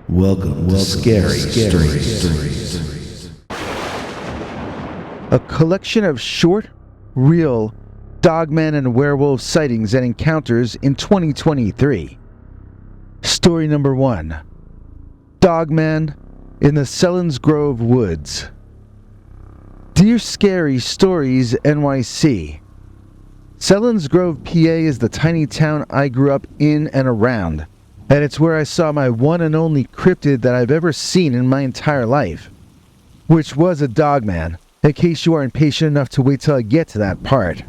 Welcome to Scary Stories. A collection of short, real Dogman and werewolf sightings and encounters in 2023. Story number 1. Dogman in the Selin's Grove Woods. Dear Scary Stories NYC. Selin's Grove, PA is the tiny town I grew up in and around, and it's where I saw my one and only cryptid that I've ever seen in my entire life, which was a Dogman, in case you aren't patient enough to wait till I get to that part.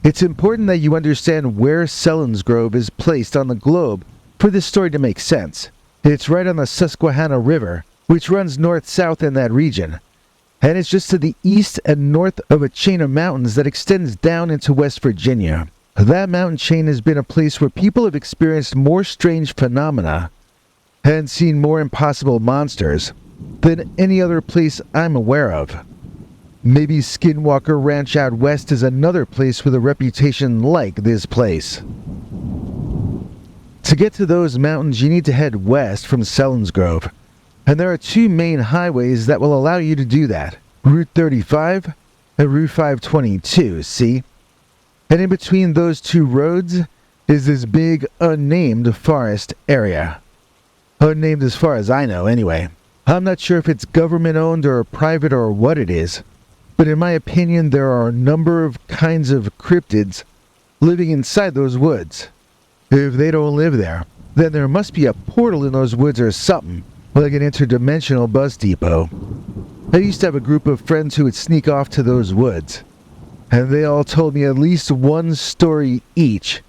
It's important that you understand where Selin's Grove is placed on the globe for this story to make sense. It's right on the Susquehanna River, which runs north-south in that region, and it's just to the east and north of a chain of mountains that extends down into West Virginia. That mountain chain has been a place where people have experienced more strange phenomena and seen more impossible monsters than any other place I'm aware of. Maybe Skinwalker Ranch out west is another place with a reputation like this place. To get to those mountains, you need to head west from Selin's Grove, and there are two main highways that will allow you to do that. Route 35 and Route 522, see? And in between those two roads is this big, unnamed forest area. Unnamed as far as I know, anyway. I'm not sure if it's government-owned or private or what it is, but in my opinion, there are a number of kinds of cryptids living inside those woods. If they don't live there, then there must be a portal in those woods or something, like an interdimensional bus depot. I used to have a group of friends who would sneak off to those woods, and they all told me at least one story each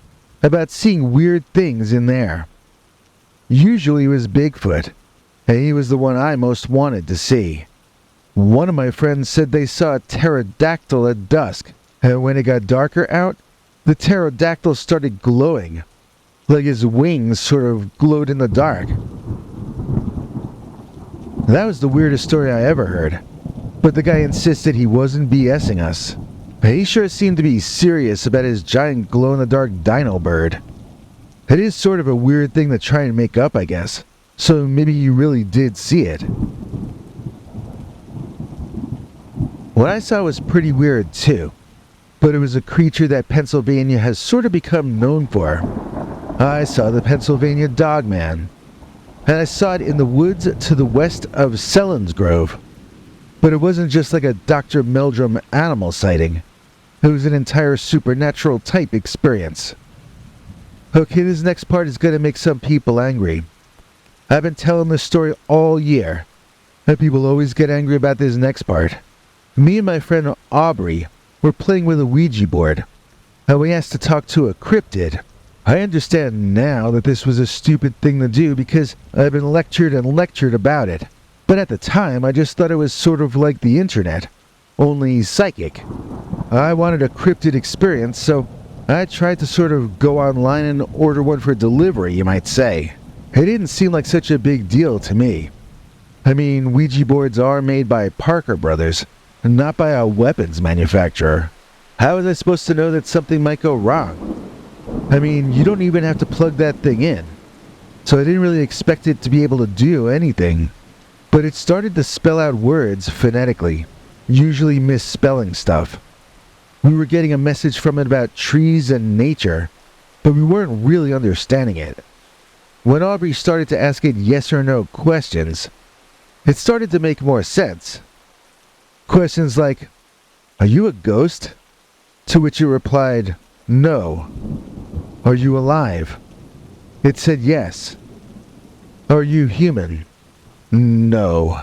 about seeing weird things in there. Usually it was Bigfoot, and he was the one I most wanted to see. One of my friends said they saw a pterodactyl at dusk, and when it got darker out, the pterodactyl started glowing, like his wings sort of glowed in the dark. That was the weirdest story I ever heard, but the guy insisted he wasn't BSing us. He sure seemed to be serious about his giant glow-in-the-dark dino bird. It is sort of a weird thing to try and make up, I guess, so maybe you really did see it. What I saw was pretty weird too, but it was a creature that Pennsylvania has sort of become known for. I saw the Pennsylvania Dogman, and I saw it in the woods to the west of Selin's Grove. But it wasn't just like a Dr. Meldrum animal sighting. It was an entire supernatural type experience. Okay, this next part is going to make some people angry. I've been telling this story all year, and people always get angry about this next part. Me and my friend Aubrey were playing with a Ouija board, and we asked to talk to a cryptid. I understand now that this was a stupid thing to do because I've been lectured and lectured about it. But at the time, I just thought it was sort of like the internet, only psychic. I wanted a cryptid experience, so I tried to sort of go online and order one for delivery, you might say. It didn't seem like such a big deal to me. I mean, Ouija boards are made by Parker Brothers, not by a weapons manufacturer. How was I supposed to know that something might go wrong? I mean, you don't even have to plug that thing in. So I didn't really expect it to be able to do anything. But it started to spell out words phonetically, usually misspelling stuff. We were getting a message from it about trees and nature, but we weren't really understanding it. When Aubrey started to ask it yes or no questions, it started to make more sense. Questions like, "Are you a ghost?" To which it replied, "No." "Are you alive?" It said yes. "Are you human?" "No."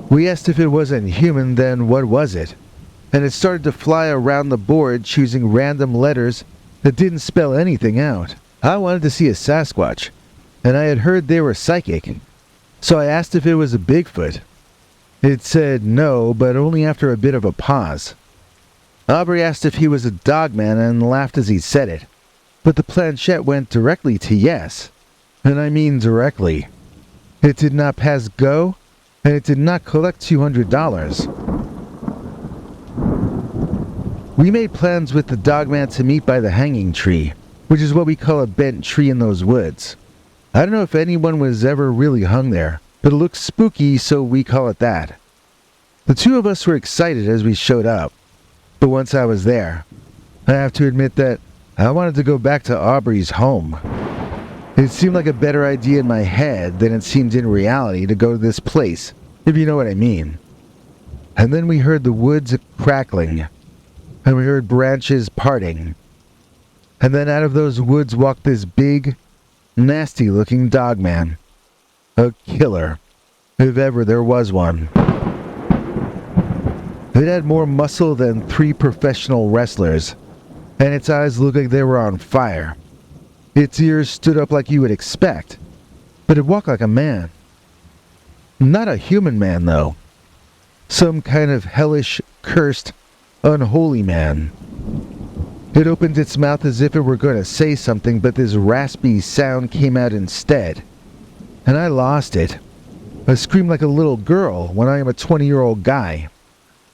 We asked if it wasn't human, then what was it? And it started to fly around the board choosing random letters that didn't spell anything out. I wanted to see a Sasquatch, and I had heard they were psychic, so I asked if it was a Bigfoot. It said no, but only after a bit of a pause. Aubrey asked if he was a Dogman and laughed as he said it, but the planchette went directly to yes, and I mean directly. It did not pass go, and it did not collect $200. We made plans with the Dogman to meet by the hanging tree, which is what we call a bent tree in those woods. I don't know if anyone was ever really hung there, but it looks spooky, so we call it that. The two of us were excited as we showed up, but once I was there, I have to admit that I wanted to go back to Aubrey's home. It seemed like a better idea in my head than it seemed in reality to go to this place, if you know what I mean. And then we heard the woods crackling, and we heard branches parting. And then out of those woods walked this big, nasty-looking Dogman. A killer, if ever there was one. It had more muscle than 3 professional wrestlers, and its eyes looked like they were on fire. Its ears stood up like you would expect, but it walked like a man. Not a human man, though. Some kind of hellish, cursed, unholy man. It opened its mouth as if it were going to say something, but this raspy sound came out instead. And I lost it. I screamed like a little girl when I am a 20-year-old guy.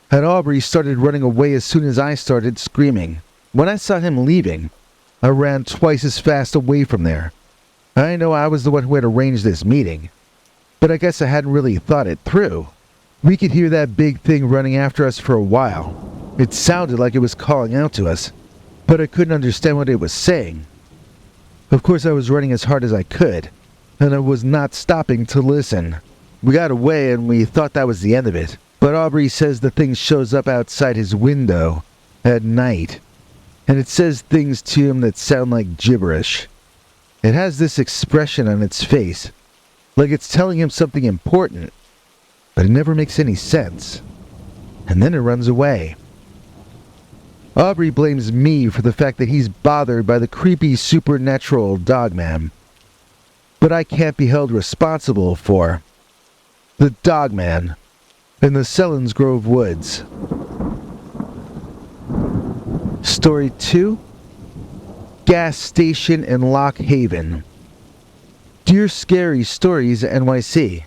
And Aubrey started running away as soon as I started screaming. When I saw him leaving, I ran twice as fast away from there. I know I was the one who had arranged this meeting, but I guess I hadn't really thought it through. We could hear that big thing running after us for a while. It sounded like it was calling out to us, but I couldn't understand what it was saying. Of course, I was running as hard as I could, and I was not stopping to listen. We got away and we thought that was the end of it, but Aubrey says the thing shows up outside his window at night, and it says things to him that sound like gibberish. It has this expression on its face, like it's telling him something important, but it never makes any sense. And then it runs away. Aubrey blames me for the fact that he's bothered by the creepy supernatural Dogman. But I can't be held responsible for the Dogman in the Selin's Grove Woods. Story 2, Gas Station in Lock Haven. Dear Scary Stories NYC,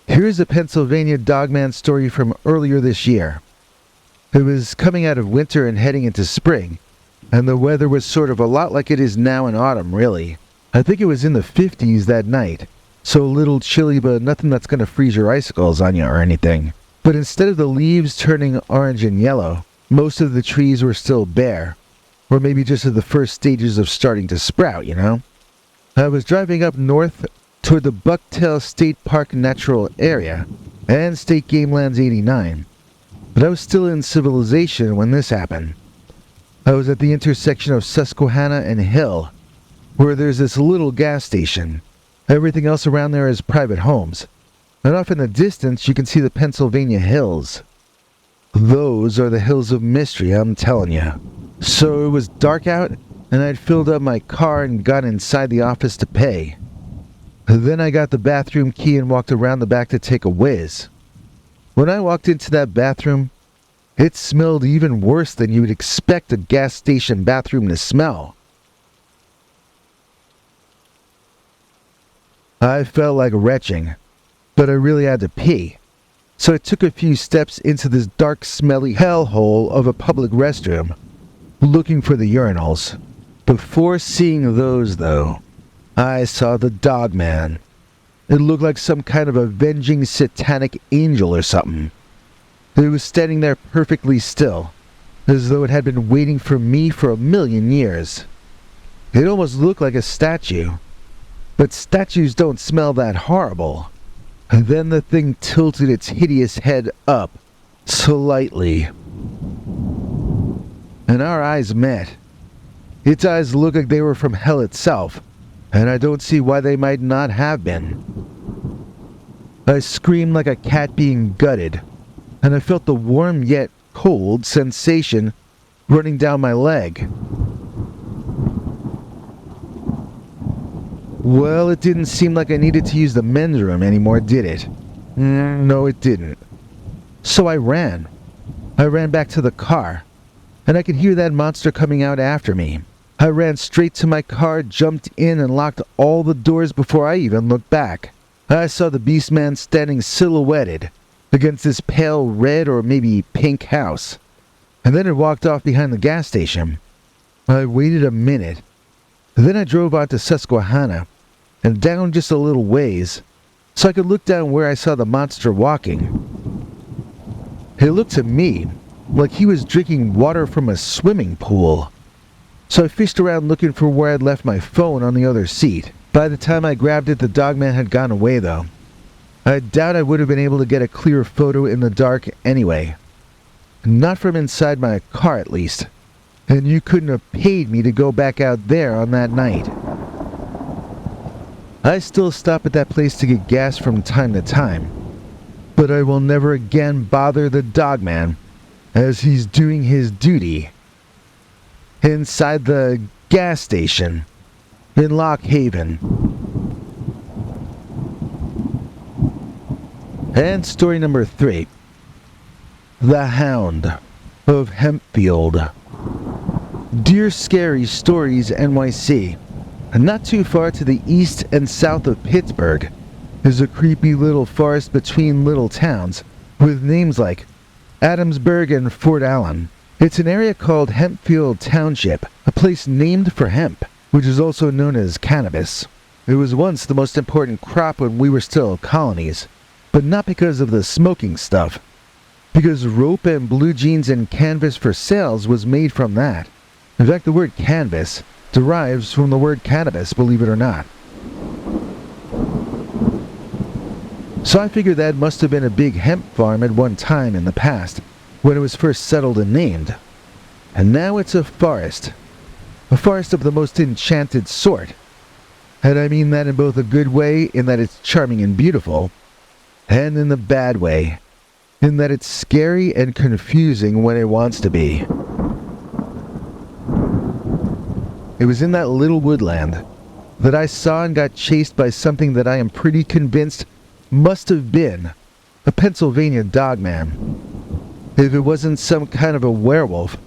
here's a Pennsylvania Dogman story from earlier this year. It was coming out of winter and heading into spring, and the weather was sort of a lot like it is now in autumn, really. I think it was in the 50s that night, so a little chilly, but nothing that's going to freeze your icicles on you or anything. But instead of the leaves turning orange and yellow, most of the trees were still bare, or maybe just at the first stages of starting to sprout, you know? I was driving up north toward the Bucktail State Park Natural Area and State Game Lands 89, but I was still in civilization when this happened. I was at the intersection of Susquehanna and Hill, where there's this little gas station. Everything else around there is private homes, and off in the distance you can see the Pennsylvania hills. Those are the hills of mystery, I'm telling you. So it was dark out, and I'd filled up my car and got inside the office to pay. Then I got the bathroom key and walked around the back to take a whiz. When I walked into that bathroom, it smelled even worse than you would expect a gas station bathroom to smell. I felt like retching, but I really had to pee. So I took a few steps into this dark, smelly hellhole of a public restroom, looking for the urinals. Before seeing those, though, I saw the Dogman. It looked like some kind of avenging satanic angel or something. It was standing there perfectly still, as though it had been waiting for me for 1,000,000 years. It almost looked like a statue, but statues don't smell that horrible. And then the thing tilted its hideous head up, slightly. And our eyes met. Its eyes looked like they were from hell itself, and I don't see why they might not have been. I screamed like a cat being gutted, and I felt the warm yet cold sensation running down my leg. Well, it didn't seem like I needed to use the men's room anymore, did it? No, it didn't. So I ran. I ran back to the car, and I could hear that monster coming out after me. I ran straight to my car, jumped in, and locked all the doors before I even looked back. I saw the Beastman standing silhouetted against this pale red or maybe pink house, and then it walked off behind the gas station. I waited a minute. Then I drove out to Susquehanna and down just a little ways so I could look down where I saw the monster walking. It looked to me like he was drinking water from a swimming pool. So I fished around looking for where I'd left my phone on the other seat. By the time I grabbed it, the Dogman had gone away though. I doubt I would have been able to get a clear photo in the dark anyway. Not from inside my car at least. And you couldn't have paid me to go back out there on that night. I still stop at that place to get gas from time to time. But I will never again bother the Dogman as he's doing his duty inside the gas station in Lock Haven. And story number 3. The Hound of Hempfield. Dear Scary Stories NYC, not too far to the east and south of Pittsburgh is a creepy little forest between little towns with names like Adamsburg and Fort Allen. It's an area called Hempfield Township, a place named for hemp, which is also known as cannabis. It was once the most important crop when we were still colonies, but not because of the smoking stuff, because rope and blue jeans and canvas for sails was made from that. In fact, the word canvas derives from the word cannabis, believe it or not. So I figured that must have been a big hemp farm at one time in the past, when it was first settled and named. And now it's a forest of the most enchanted sort. And I mean that in both a good way, in that it's charming and beautiful, and in the bad way, in that it's scary and confusing when it wants to be. It was in that little woodland that I saw and got chased by something that I am pretty convinced must have been a Pennsylvania Dogman. If it wasn't some kind of a werewolf,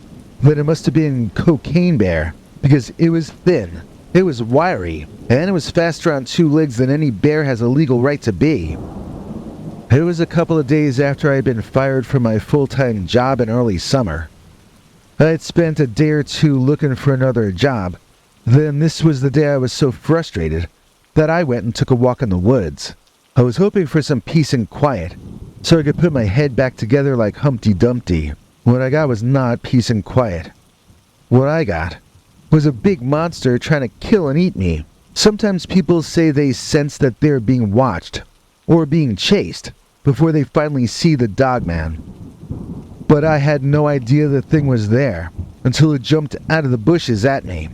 then it must have been Cocaine Bear, because it was thin, it was wiry, and it was faster on 2 legs than any bear has a legal right to be. It was a couple of days after I had been fired from my full-time job in early summer. I had spent a day or 2 looking for another job. Then this was the day I was so frustrated that I went and took a walk in the woods. I was hoping for some peace and quiet, so I could put my head back together like Humpty Dumpty. What I got was not peace and quiet. What I got was a big monster trying to kill and eat me. Sometimes people say they sense that they're being watched, or being chased, before they finally see the Dogman. But I had no idea the thing was there until it jumped out of the bushes at me.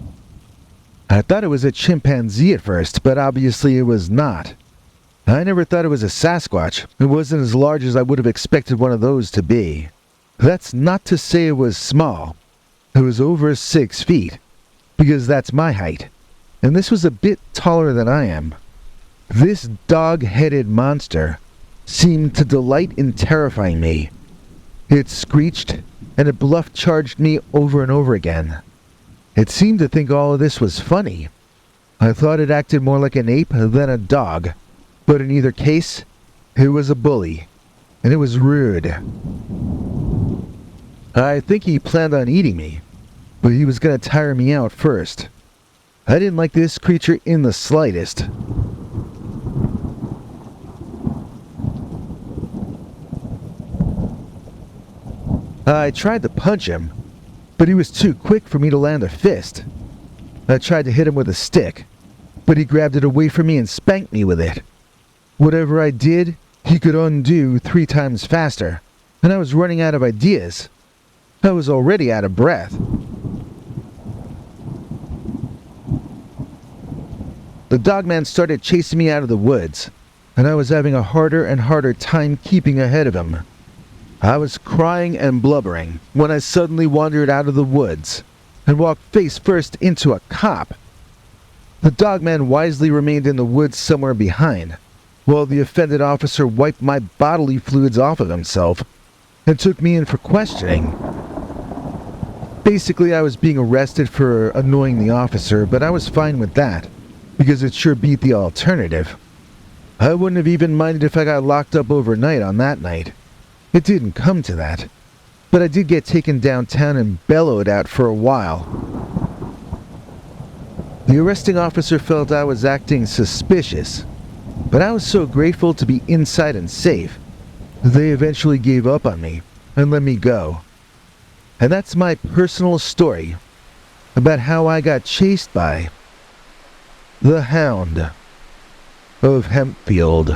I thought it was a chimpanzee at first, but obviously it was not. I never thought it was a Sasquatch. It wasn't as large as I would have expected one of those to be. That's not to say it was small. It was over 6 feet, because that's my height, and this was a bit taller than I am. This dog-headed monster seemed to delight in terrifying me. It screeched, and it bluff-charged me over and over again. It seemed to think all of this was funny. I thought it acted more like an ape than a dog, but in either case, it was a bully, and it was rude. I think he planned on eating me, but he was going to tire me out first. I didn't like this creature in the slightest. I tried to punch him, but he was too quick for me to land a fist. I tried to hit him with a stick, but he grabbed it away from me and spanked me with it. Whatever I did, he could undo 3 times faster, and I was running out of ideas. I was already out of breath. The Dogman started chasing me out of the woods, and I was having a harder and harder time keeping ahead of him. I was crying and blubbering when I suddenly wandered out of the woods and walked face first into a cop. The Dogman wisely remained in the woods somewhere behind, while the offended officer wiped my bodily fluids off of himself and took me in for questioning. Basically, I was being arrested for annoying the officer, but I was fine with that, because it sure beat the alternative. I wouldn't have even minded if I got locked up overnight on that night. It didn't come to that. But I did get taken downtown and bellowed at for a while. The arresting officer felt I was acting suspicious, but I was so grateful to be inside and safe. They eventually gave up on me and let me go. And that's my personal story about how I got chased by the Hound of Hempfield.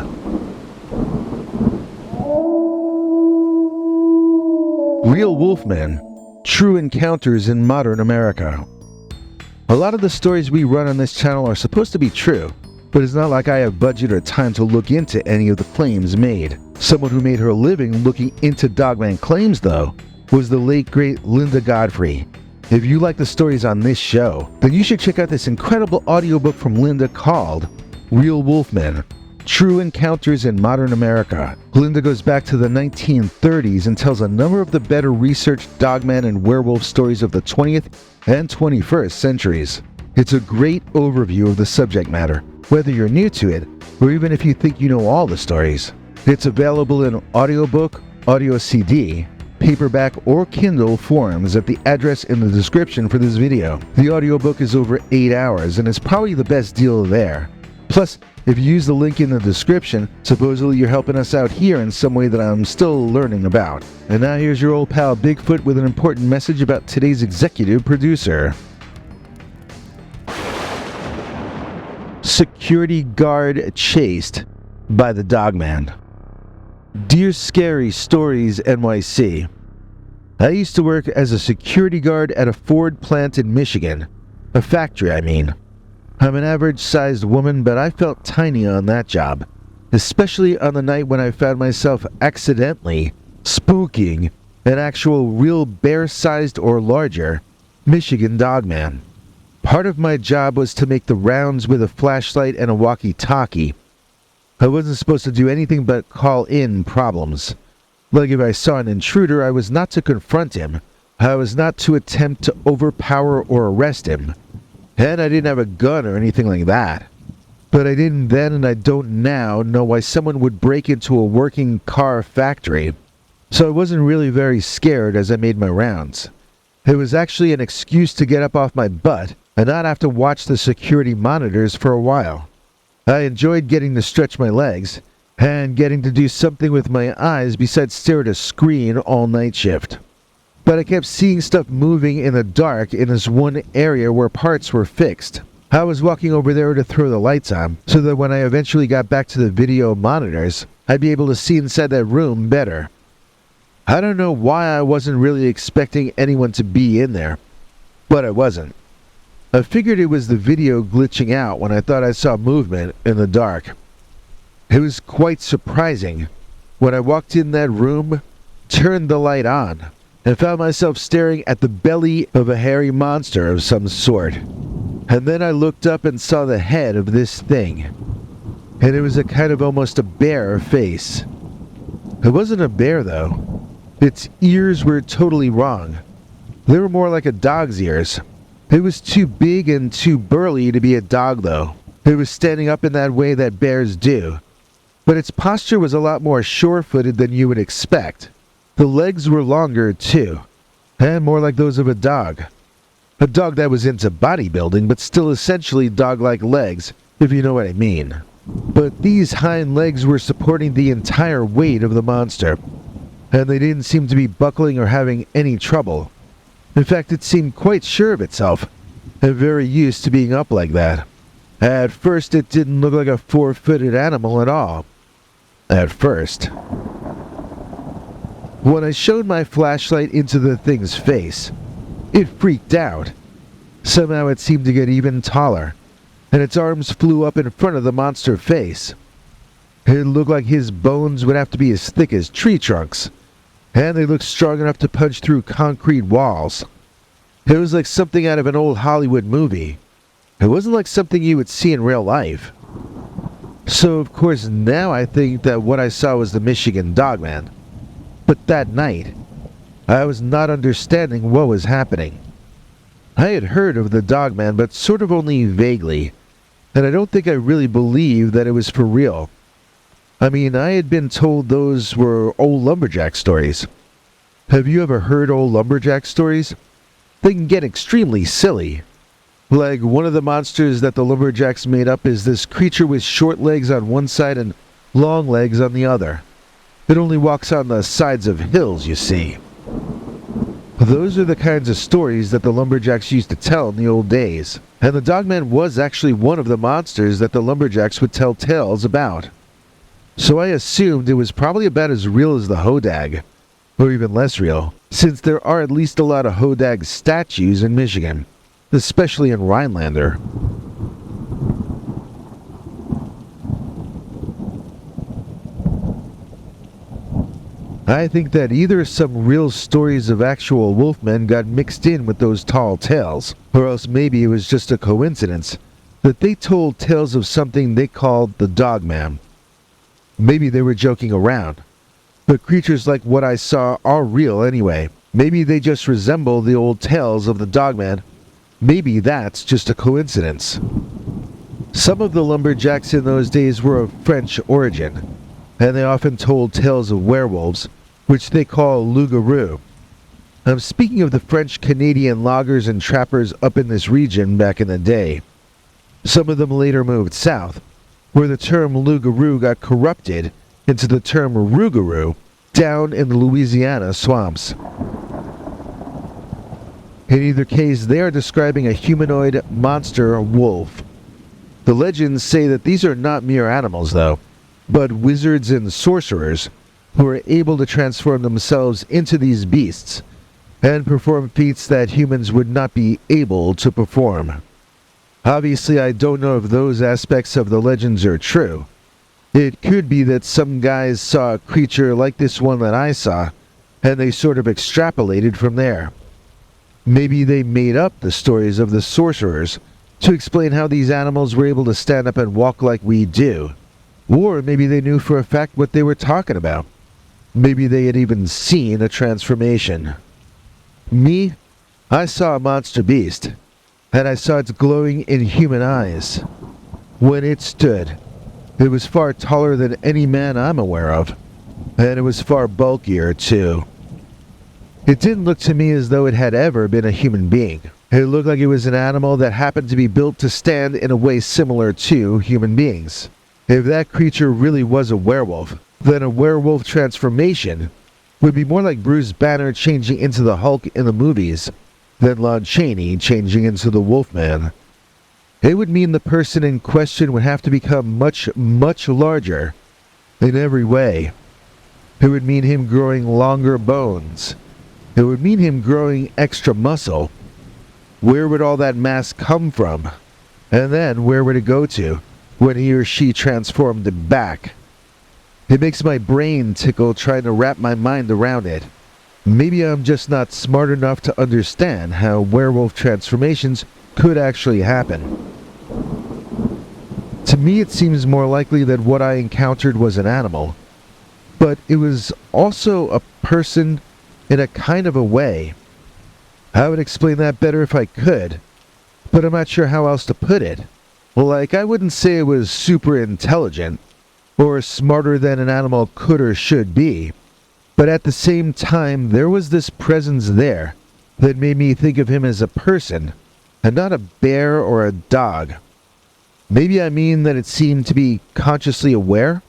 Real Wolfmen, True Encounters in Modern America. A lot of the stories we run on this channel are supposed to be true, but it's not like I have budget or time to look into any of the claims made. Someone who made her living looking into Dogman claims, though, was the late great Linda Godfrey. If you like the stories on this show, then you should check out this incredible audiobook from Linda called Real Wolfmen, True Encounters in Modern America. Linda goes back to the 1930s and tells a number of the better researched Dogman and werewolf stories of the 20th and 21st centuries. It's a great overview of the subject matter, whether you're new to it, or even if you think you know all the stories. It's available in audiobook, audio CD, paperback, or Kindle forms at the address in the description for this video. The audiobook is over 8 hours and is probably the best deal there. Plus, if you use the link in the description, supposedly you're helping us out here in some way that I'm still learning about. And now here's your old pal Bigfoot with an important message about today's executive producer. Security guard chased by the Dogman. Dear Scary Stories NYC, I used to work as a security guard at a Ford plant in Michigan. A factory, I mean. I'm an average-sized woman, but I felt tiny on that job, especially on the night when I found myself accidentally spooking an actual real bear-sized or larger Michigan Dogman. Part of my job was to make the rounds with a flashlight and a walkie-talkie. I wasn't supposed to do anything but call in problems. Like if I saw an intruder, I was not to confront him. I was not to attempt to overpower or arrest him. And I didn't have a gun or anything like that. But I didn't then and I don't now know why someone would break into a working car factory. So I wasn't really very scared as I made my rounds. It was actually an excuse to get up off my butt and not have to watch the security monitors for a while. I enjoyed getting to stretch my legs and getting to do something with my eyes besides stare at a screen all night shift. But I kept seeing stuff moving in the dark in this one area where parts were fixed. I was walking over there to throw the lights on, so that when I eventually got back to the video monitors, I'd be able to see inside that room better. I don't know why I wasn't really expecting anyone to be in there, but I wasn't. I figured it was the video glitching out when I thought I saw movement in the dark. It was quite surprising when I walked in that room, turned the light on, and found myself staring at the belly of a hairy monster of some sort. And then I looked up and saw the head of this thing. And it was a kind of almost a bear face. It wasn't a bear though. Its ears were totally wrong. They were more like a dog's ears. It was too big and too burly to be a dog though. It was standing up in that way that bears do. But its posture was a lot more sure-footed than you would expect. The legs were longer, too, and more like those of a dog. A dog that was into bodybuilding, but still essentially dog-like legs, if you know what I mean. But these hind legs were supporting the entire weight of the monster, and they didn't seem to be buckling or having any trouble. In fact, it seemed quite sure of itself, and very used to being up like that. At first, it didn't look like a four-footed animal at all. At first. When I shone my flashlight into the thing's face, it freaked out. Somehow it seemed to get even taller, and its arms flew up in front of the monster face. It looked like his bones would have to be as thick as tree trunks, and they looked strong enough to punch through concrete walls. It was like something out of an old Hollywood movie. It wasn't like something you would see in real life. So of course now I think that what I saw was the Michigan Dogman. But that night, I was not understanding what was happening. I had heard of the Dogman, but sort of only vaguely, and I don't think I really believed that it was for real. I mean, I had been told those were old lumberjack stories. Have you ever heard old lumberjack stories? They can get extremely silly. Like, one of the monsters that the lumberjacks made up is this creature with short legs on one side and long legs on the other. It only walks on the sides of hills, you see. Those are the kinds of stories that the lumberjacks used to tell in the old days. And the Dogman was actually one of the monsters that the lumberjacks would tell tales about. So I assumed it was probably about as real as the Hodag, or even less real, since there are at least a lot of Hodag statues in Michigan, especially in Rhinelander. I think that either some real stories of actual wolfmen got mixed in with those tall tales, or else maybe it was just a coincidence that they told tales of something they called the Dogman. Maybe they were joking around, but creatures like what I saw are real anyway. Maybe they just resemble the old tales of the Dogman. Maybe that's just a coincidence. Some of the lumberjacks in those days were of French origin, and they often told tales of werewolves, which they call loup-garou. I'm speaking of the French-Canadian loggers and trappers up in this region back in the day. Some of them later moved south, where the term loup-garou got corrupted into the term rougarou down in the Louisiana swamps. In either case, they are describing a humanoid monster wolf. The legends say that these are not mere animals, though, but wizards and sorcerers who are able to transform themselves into these beasts and perform feats that humans would not be able to perform. Obviously, I don't know if those aspects of the legends are true. It could be that some guys saw a creature like this one that I saw, and they sort of extrapolated from there. Maybe they made up the stories of the sorcerers to explain how these animals were able to stand up and walk like we do. Or maybe they knew for a fact what they were talking about. Maybe they had even seen a transformation. Me? I saw a monster beast, and I saw its glowing inhuman eyes. When it stood, it was far taller than any man I'm aware of, and it was far bulkier too. It didn't look to me as though it had ever been a human being. It looked like it was an animal that happened to be built to stand in a way similar to human beings. If that creature really was a werewolf, then a werewolf transformation would be more like Bruce Banner changing into the Hulk in the movies than Lon Chaney changing into the Wolfman. It would mean the person in question would have to become much, much larger in every way. It would mean him growing longer bones. It would mean him growing extra muscle. Where would all that mass come from? And then where would it go to when he or she transformed back? It makes my brain tickle trying to wrap my mind around it. Maybe I'm just not smart enough to understand how werewolf transformations could actually happen. To me, it seems more likely that what I encountered was an animal, but it was also a person in a kind of a way. I would explain that better if I could, but I'm not sure how else to put it. Like, I wouldn't say it was super intelligent, or smarter than an animal could or should be, but at the same time, there was this presence there that made me think of him as a person, and not a bear or a dog. Maybe I mean that it seemed to be consciously aware?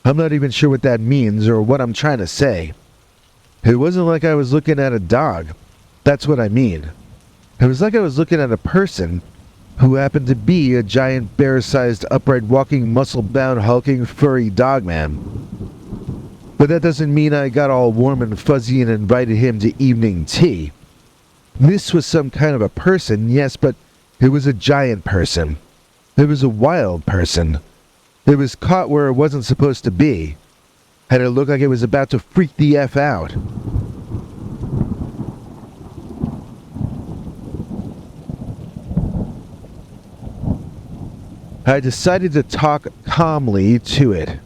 I'm not even sure what that means or what I'm trying to say. It wasn't like I was looking at a dog. That's what I mean. It was like I was looking at a person who happened to be a giant bear-sized, upright walking, muscle-bound, hulking, furry dogman. But that doesn't mean I got all warm and fuzzy and invited him to evening tea. This was some kind of a person, yes, but it was a giant person. It was a wild person. It was caught where it wasn't supposed to be, and it looked like it was about to freak the F out. I decided to talk calmly to it.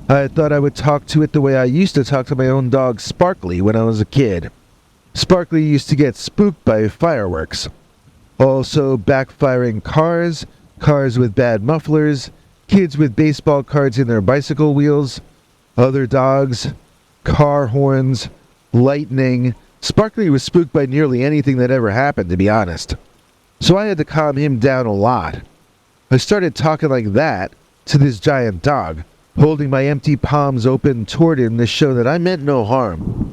I thought I would talk to it the way I used to talk to my own dog Sparkly when I was a kid. Sparkly used to get spooked by fireworks. Also backfiring cars, cars with bad mufflers, kids with baseball cards in their bicycle wheels, other dogs, car horns, lightning. Sparkly was spooked by nearly anything that ever happened, to be honest. So I had to calm him down a lot. I started talking like that to this giant dog, holding my empty palms open toward him to show that I meant no harm.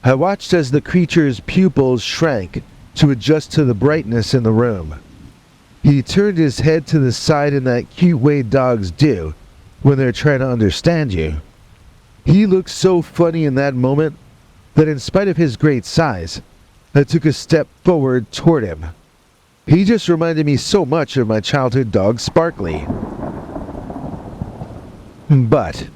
I watched as the creature's pupils shrank to adjust to the brightness in the room. He turned his head to the side in that cute way dogs do when they're trying to understand you. He looked so funny in that moment that in spite of his great size, I took a step forward toward him. He just reminded me so much of my childhood dog, Sparkly. But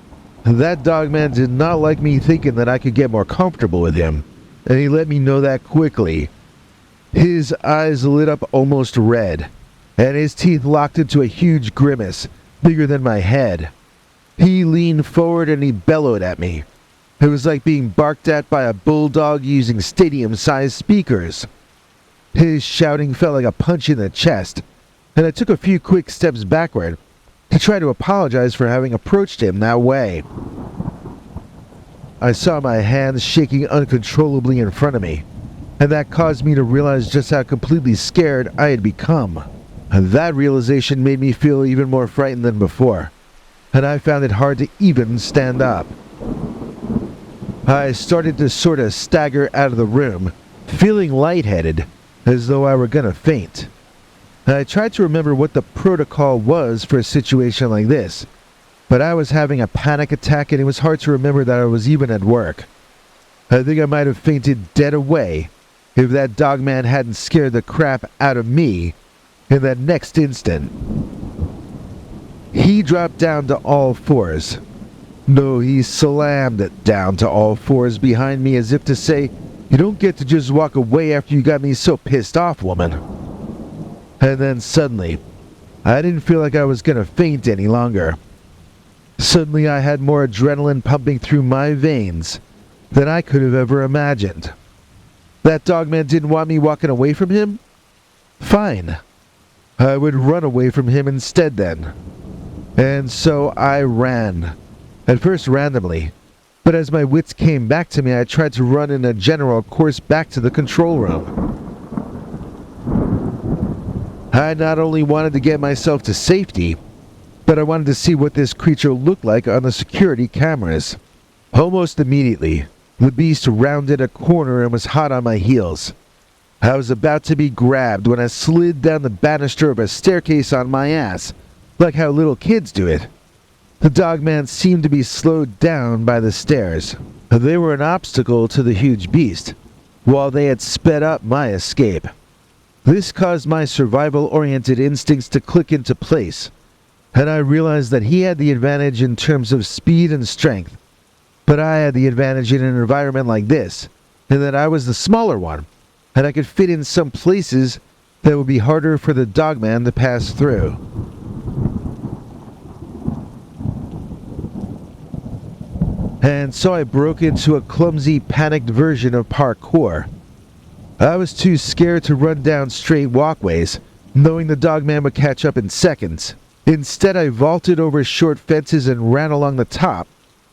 that dogman did not like me thinking that I could get more comfortable with him, and he let me know that quickly. His eyes lit up almost red, and his teeth locked into a huge grimace, bigger than my head. He leaned forward and he bellowed at me. It was like being barked at by a bulldog using stadium-sized speakers. His shouting felt like a punch in the chest, and I took a few quick steps backward to try to apologize for having approached him that way. I saw my hands shaking uncontrollably in front of me, and that caused me to realize just how completely scared I had become. That realization made me feel even more frightened than before, and I found it hard to even stand up. I started to sort of stagger out of the room, feeling lightheaded, as though I were gonna faint. I tried to remember what the protocol was for a situation like this, but I was having a panic attack and it was hard to remember that I was even at work. I think I might have fainted dead away if that dogman hadn't scared the crap out of me in that next instant. He dropped down to all fours. No, he slammed it down to all fours behind me as if to say, "You don't get to just walk away after you got me so pissed off, woman." And then suddenly, I didn't feel like I was gonna faint any longer. Suddenly I had more adrenaline pumping through my veins than I could have ever imagined. That dogman didn't want me walking away from him? Fine. I would run away from him instead then. And so I ran. At first randomly, but as my wits came back to me, I tried to run in a general course back to the control room. I not only wanted to get myself to safety, but I wanted to see what this creature looked like on the security cameras. Almost immediately, the beast rounded a corner and was hot on my heels. I was about to be grabbed when I slid down the banister of a staircase on my ass, like how little kids do it. The dogman seemed to be slowed down by the stairs. They were an obstacle to the huge beast, while they had sped up my escape. This caused my survival-oriented instincts to click into place, and I realized that he had the advantage in terms of speed and strength, but I had the advantage in an environment like this, in that I was the smaller one, and I could fit in some places that would be harder for the dogman to pass through. And so I broke into a clumsy, panicked version of parkour. I was too scared to run down straight walkways, knowing the dogman would catch up in seconds. Instead, I vaulted over short fences and ran along the top,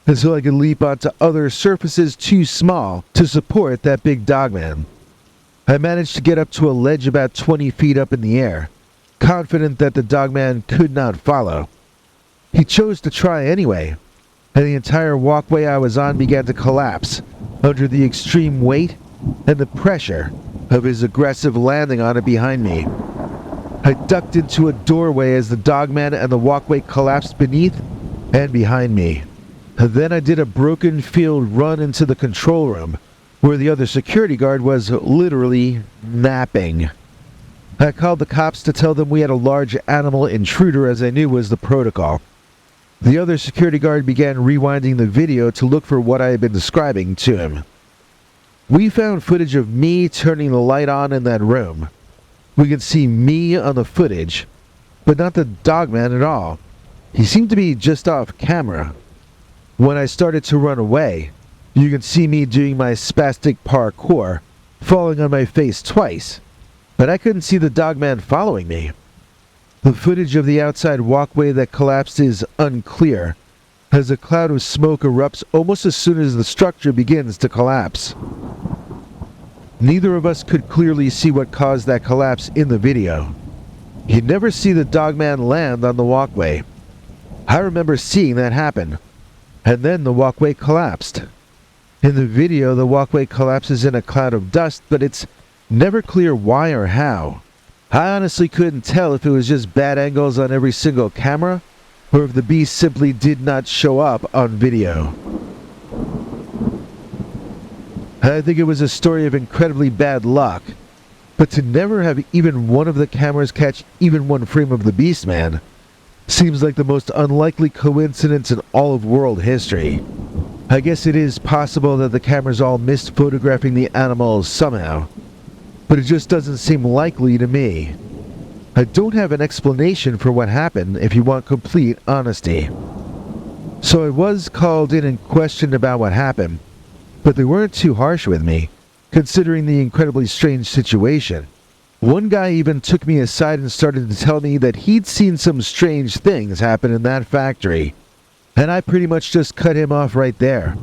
until I could leap onto other surfaces too small to support that big dogman. I managed to get up to a ledge about 20 feet up in the air, confident that the dogman could not follow. He chose to try anyway, and the entire walkway I was on began to collapse under the extreme weight and the pressure of his aggressive landing on it behind me. I ducked into a doorway as the dogman and the walkway collapsed beneath and behind me. Then I did a broken field run into the control room, where the other security guard was literally napping. I called the cops to tell them we had a large animal intruder, as I knew was the protocol. The other security guard began rewinding the video to look for what I had been describing to him. We found footage of me turning the light on in that room. We could see me on the footage, but not the dogman at all. He seemed to be just off camera. When I started to run away, you could see me doing my spastic parkour, falling on my face twice, but I couldn't see the Dogman following me. The footage of the outside walkway that collapsed is unclear, as a cloud of smoke erupts almost as soon as the structure begins to collapse. Neither of us could clearly see what caused that collapse in the video. You'd never see the Dogman land on the walkway. I remember seeing that happen, and then the walkway collapsed. In the video, the walkway collapses in a cloud of dust, but it's never clear why or how. I honestly couldn't tell if it was just bad angles on every single camera, or if the beast simply did not show up on video. I think it was a story of incredibly bad luck, but to never have even one of the cameras catch even one frame of the beast man seems like the most unlikely coincidence in all of world history. I guess it is possible that the cameras all missed photographing the animals somehow, but it just doesn't seem likely to me. I don't have an explanation for what happened if you want complete honesty. So I was called in and questioned about what happened, but they weren't too harsh with me, considering the incredibly strange situation. One guy even took me aside and started to tell me that he'd seen some strange things happen in that factory, and I pretty much just cut him off right there.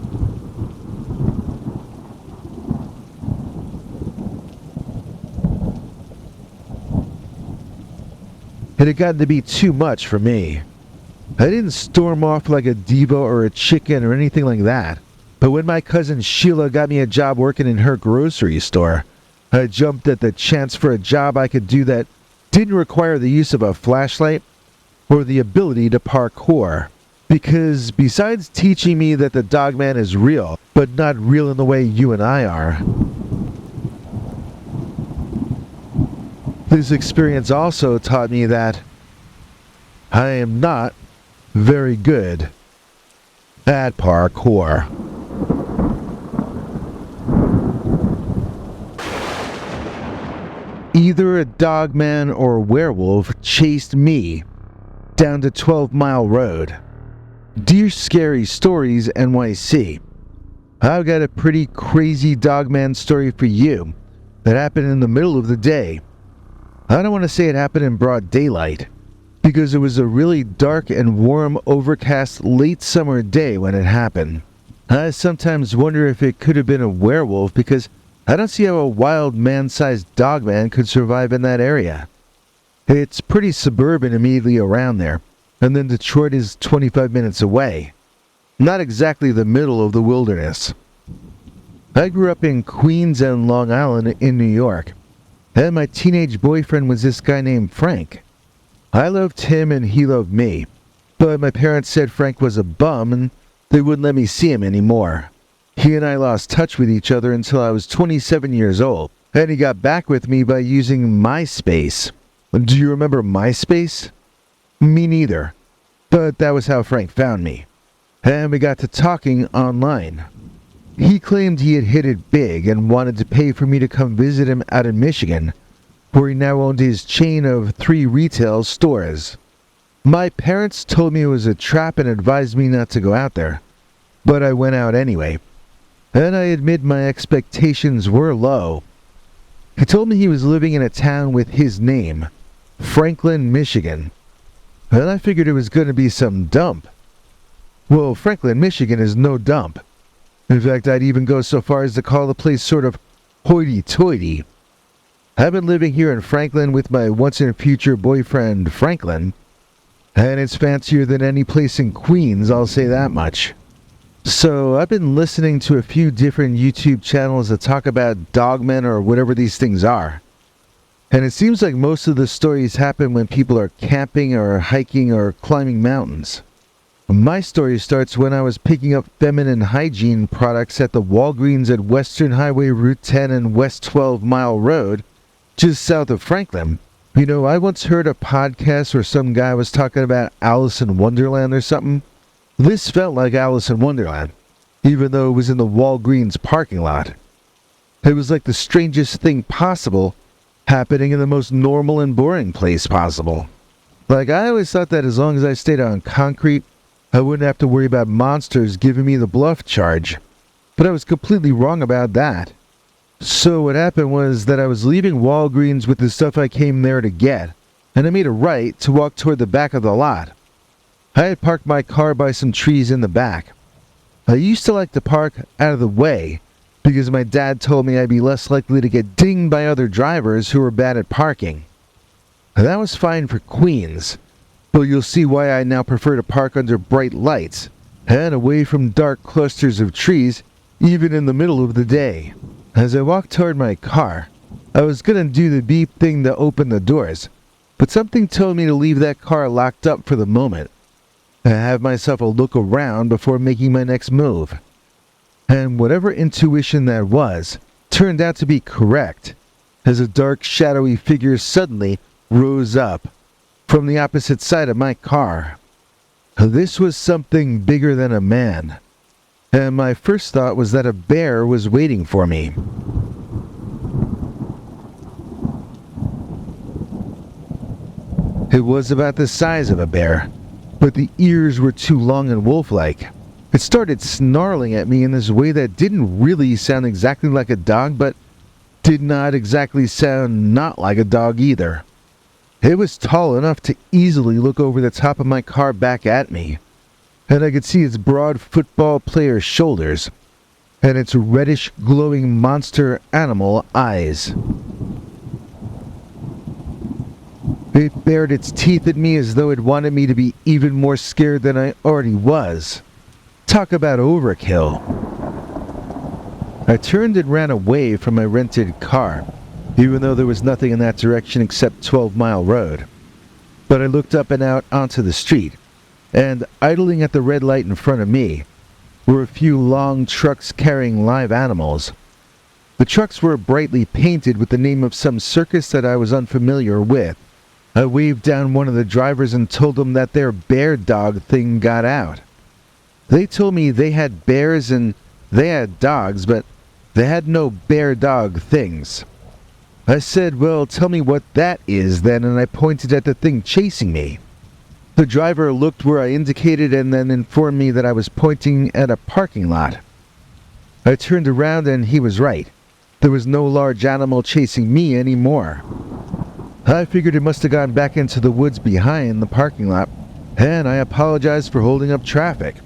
It had gotten to be too much for me. I didn't storm off like a diva or a chicken or anything like that, but when my cousin Sheila got me a job working in her grocery store, I jumped at the chance for a job I could do that didn't require the use of a flashlight or the ability to parkour. Because besides teaching me that the Dogman is real, but not real in the way you and I are, this experience also taught me that I am not very good at parkour. Either a Dogman or a werewolf chased me down the 12-mile road. Dear Scary Stories NYC, I've got a pretty crazy Dogman story for you that happened in the middle of the day. I don't want to say it happened in broad daylight, because it was a really dark and warm, overcast late summer day when it happened. I sometimes wonder if it could have been a werewolf, because I don't see how a wild man-sized Dogman could survive in that area. It's pretty suburban immediately around there, and then Detroit is 25 minutes away. Not exactly the middle of the wilderness. I grew up in Queens and Long Island in New York, and my teenage boyfriend was this guy named Frank. I loved him and he loved me, but my parents said Frank was a bum and they wouldn't let me see him anymore. He and I lost touch with each other until I was 27 years old, and he got back with me by using MySpace. Do you remember MySpace? Me neither, but that was how Frank found me, and we got to talking online. He claimed he had hit it big and wanted to pay for me to come visit him out in Michigan, where he now owned his chain of 3 retail stores. My parents told me it was a trap and advised me not to go out there, but I went out anyway, and I admit my expectations were low. He told me he was living in a town with his name, Franklin, Michigan, and I figured it was going to be some dump. Well, Franklin, Michigan is no dump. In fact, I'd even go so far as to call the place sort of hoity-toity. I've been living here in Franklin with my once-and-future boyfriend, Franklin, and it's fancier than any place in Queens, I'll say that much. So I've been listening to a few different YouTube channels that talk about dogmen or whatever these things are. And it seems like most of the stories happen when people are camping or hiking or climbing mountains. My story starts when I was picking up feminine hygiene products at the Walgreens at Western Highway Route 10 and West 12 Mile Road, just south of Franklin. You know, I once heard a podcast where some guy was talking about Alice in Wonderland or something. This felt like Alice in Wonderland, even though it was in the Walgreens parking lot. It was like the strangest thing possible happening in the most normal and boring place possible. Like, I always thought that as long as I stayed on concrete, I wouldn't have to worry about monsters giving me the bluff charge. But I was completely wrong about that. So what happened was that I was leaving Walgreens with the stuff I came there to get, and I made a right to walk toward the back of the lot. I had parked my car by some trees in the back. I used to like to park out of the way because my dad told me I'd be less likely to get dinged by other drivers who were bad at parking. That was fine for Queens, but you'll see why I now prefer to park under bright lights and away from dark clusters of trees, even in the middle of the day. As I walked toward my car, I was gonna do the beep thing to open the doors, but something told me to leave that car locked up for the moment. I have myself a look around before making my next move. And whatever intuition that was, turned out to be correct, as a dark, shadowy figure suddenly rose up from the opposite side of my car. This was something bigger than a man, and my first thought was that a bear was waiting for me. It was about the size of a bear, but the ears were too long and wolf-like. It started snarling at me in this way that didn't really sound exactly like a dog, but did not exactly sound not like a dog either. It was tall enough to easily look over the top of my car back at me, and I could see its broad football player shoulders, and its reddish glowing monster animal eyes. It bared its teeth at me as though it wanted me to be even more scared than I already was. Talk about overkill. I turned and ran away from my rented car, even though there was nothing in that direction except 12 Mile Road. But I looked up and out onto the street, and idling at the red light in front of me were a few long trucks carrying live animals. The trucks were brightly painted with the name of some circus that I was unfamiliar with. I waved down one of the drivers and told them that their bear dog thing got out. They told me they had bears and they had dogs, but they had no bear dog things. I said, well, tell me what that is then, and I pointed at the thing chasing me. The driver looked where I indicated and then informed me that I was pointing at a parking lot. I turned around and he was right. There was no large animal chasing me anymore. I figured it must have gone back into the woods behind the parking lot, and I apologized for holding up traffic.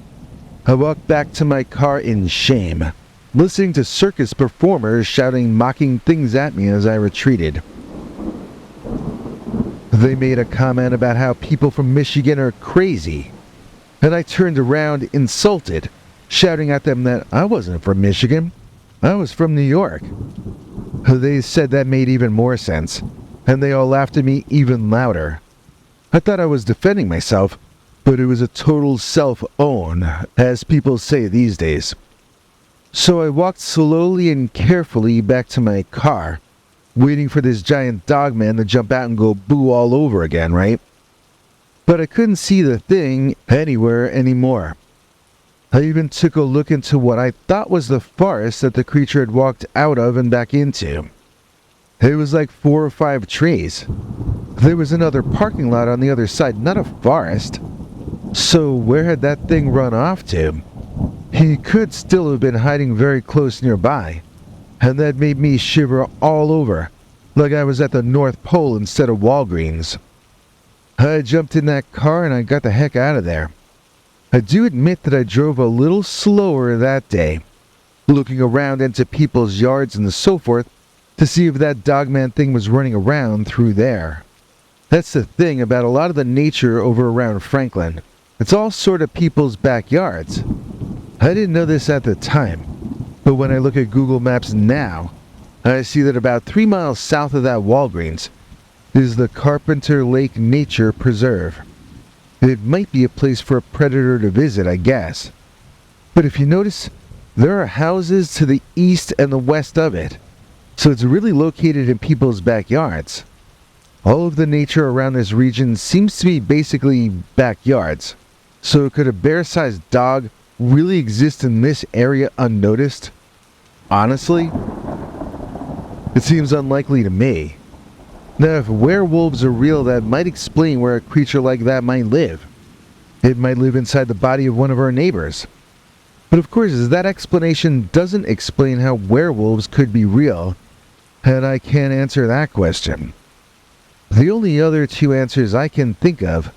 I walked back to my car in shame, listening to circus performers shouting mocking things at me as I retreated. They made a comment about how people from Michigan are crazy, and I turned around insulted, shouting at them that I wasn't from Michigan, I was from New York. They said that made even more sense, and they all laughed at me even louder. I thought I was defending myself, but it was a total self-own, as people say these days. So I walked slowly and carefully back to my car, waiting for this giant dogman to jump out and go boo all over again, right? But I couldn't see the thing anywhere anymore. I even took a look into what I thought was the forest that the creature had walked out of and back into. It was like 4 or 5 trees. There was another parking lot on the other side, not a forest. So where had that thing run off to? He could still have been hiding very close nearby, and that made me shiver all over, like I was at the North Pole instead of Walgreens. I jumped in that car and I got the heck out of there. I do admit that I drove a little slower that day, looking around into people's yards and so forth to see if that dogman thing was running around through there. That's the thing about a lot of the nature over around Franklin. It's all sort of people's backyards. I didn't know this at the time, but when I look at Google Maps now, I see that about 3 miles south of that Walgreens is the Carpenter Lake Nature Preserve. It might be a place for a predator to visit, I guess. But if you notice, there are houses to the east and the west of it, so it's really located in people's backyards. All of the nature around this region seems to be basically backyards. So could a bear-sized dog really exist in this area unnoticed? Honestly, it seems unlikely to me. Now, if werewolves are real, that might explain where a creature like that might live. It might live inside the body of one of our neighbors. But of course, that explanation doesn't explain how werewolves could be real, and I can't answer that question. The only other two answers I can think of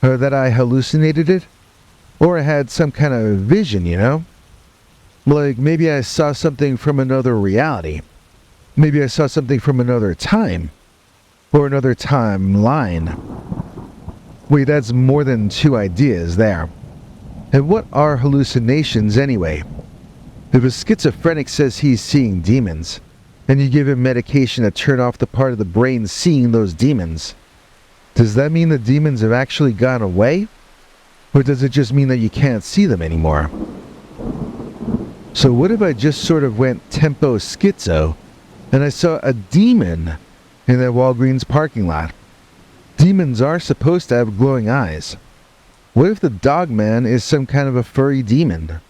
are that I hallucinated it, or I had some kind of vision, you know? Like, maybe I saw something from another reality. Maybe I saw something from another time. Or another timeline. Wait, that's more than two ideas there. And what are hallucinations anyway? If a schizophrenic says he's seeing demons, and you give him medication to turn off the part of the brain seeing those demons, does that mean the demons have actually gone away? Or does it just mean that you can't see them anymore? So what if I just sort of went tempo schizo, and I saw a demon in that Walgreens parking lot? Demons are supposed to have glowing eyes. What if the Dogman is some kind of a furry demon?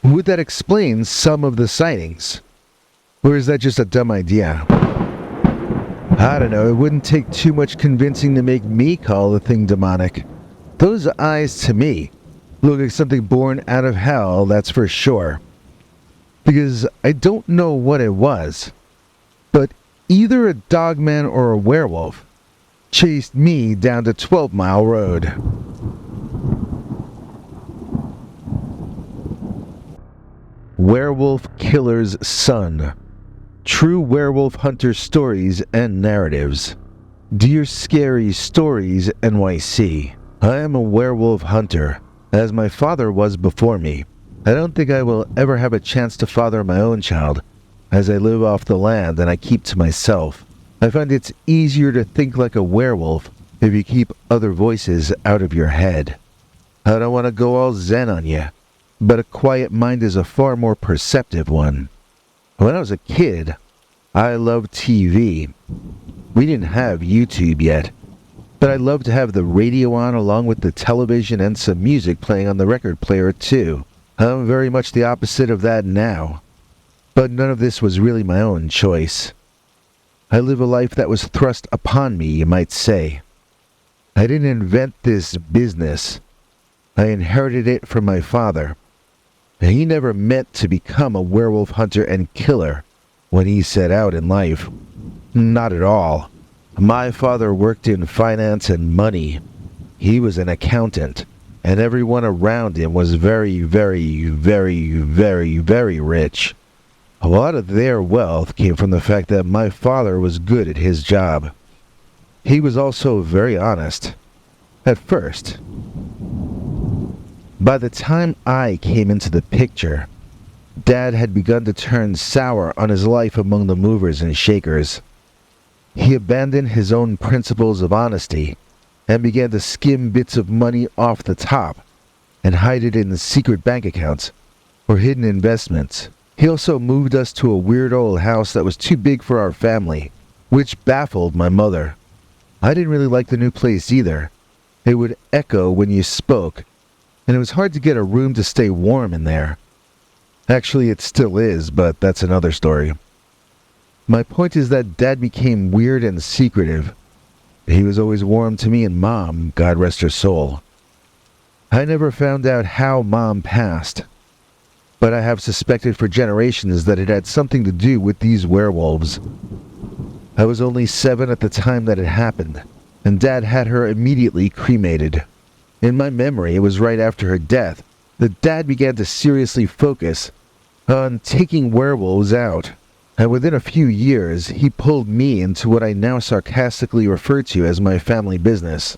Would that explain some of the sightings? Or is that just a dumb idea? I don't know, it wouldn't take too much convincing to make me call the thing demonic. Those eyes to me look like something born out of hell, that's for sure. Because I don't know what it was, but either a Dogman or a werewolf chased me down to 12 Mile Road. Werewolf Killer's Son. True Werewolf Hunter Stories and Narratives. Dear Scary Stories NYC, I am a werewolf hunter, as my father was before me. I don't think I will ever have a chance to father my own child, as I live off the land and I keep to myself. I find it's easier to think like a werewolf if you keep other voices out of your head. I don't want to go all zen on you, but a quiet mind is a far more perceptive one. When I was a kid, I loved TV. We didn't have YouTube yet, but I loved to have the radio on along with the television and some music playing on the record player too. I'm very much the opposite of that now, but none of this was really my own choice. I live a life that was thrust upon me, you might say. I didn't invent this business. I inherited it from my father. He never meant to become a werewolf hunter and killer when he set out in life. Not at all. My father worked in finance and money. He was an accountant, and everyone around him was very, very, very, very, very rich. A lot of their wealth came from the fact that my father was good at his job. He was also very honest. At first. By the time I came into the picture, Dad had begun to turn sour on his life among the movers and shakers. He abandoned his own principles of honesty and began to skim bits of money off the top and hide it in secret bank accounts or hidden investments. He also moved us to a weird old house that was too big for our family, which baffled my mother. I didn't really like the new place either. It would echo when you spoke, and it was hard to get a room to stay warm in there. Actually, it still is, but that's another story. My point is that Dad became weird and secretive. He was always warm to me and Mom, God rest her soul. I never found out how Mom passed, but I have suspected for generations that it had something to do with these werewolves. I was only 7 at the time that it happened, and Dad had her immediately cremated. In my memory, it was right after her death that Dad began to seriously focus on taking werewolves out, and within a few years, he pulled me into what I now sarcastically refer to as my family business.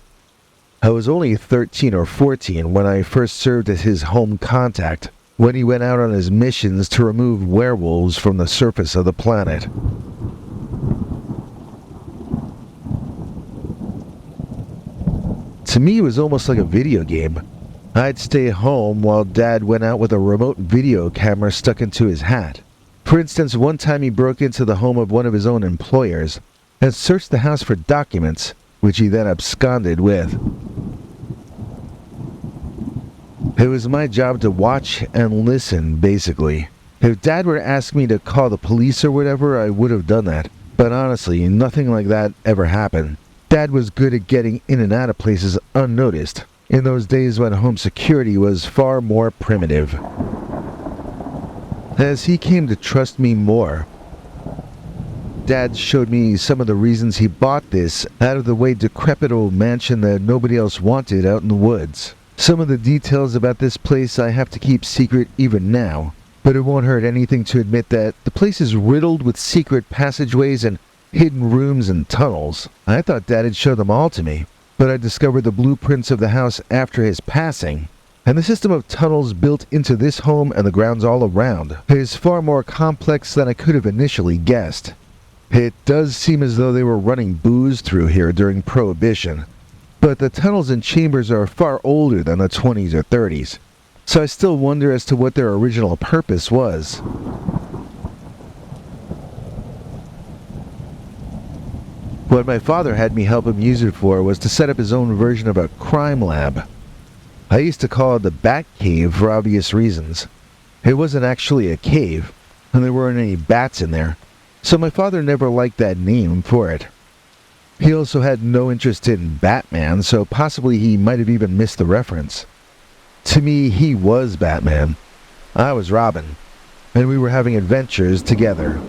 I was only 13 or 14 when I first served as his home contact, when he went out on his missions to remove werewolves from the surface of the planet. To me, it was almost like a video game. I'd stay home while Dad went out with a remote video camera stuck into his hat. For instance, one time he broke into the home of one of his own employers and searched the house for documents, which he then absconded with. It was my job to watch and listen, basically. If Dad were to ask me to call the police or whatever, I would have done that. But honestly, nothing like that ever happened. Dad was good at getting in and out of places unnoticed, in those days when home security was far more primitive. as he came to trust me more. Dad showed me some of the reasons he bought this out-of-the-way decrepit old mansion that nobody else wanted out in the woods. Some of the details about this place I have to keep secret even now, but it won't hurt anything to admit that the place is riddled with secret passageways and hidden rooms and tunnels. I thought Dad had showed them all to me, but I discovered the blueprints of the house after his passing, and the system of tunnels built into this home and the grounds all around is far more complex than I could have initially guessed. It does seem as though they were running booze through here during Prohibition, but the tunnels and chambers are far older than the 20s or 30s, so I still wonder as to what their original purpose was. What my father had me help him use it for was to set up his own version of a crime lab. I used to call it the Bat Cave for obvious reasons. It wasn't actually a cave, and there weren't any bats in there, so my father never liked that name for it. He also had no interest in Batman, so possibly he might have even missed the reference. To me, he was Batman. I was Robin, and we were having adventures together.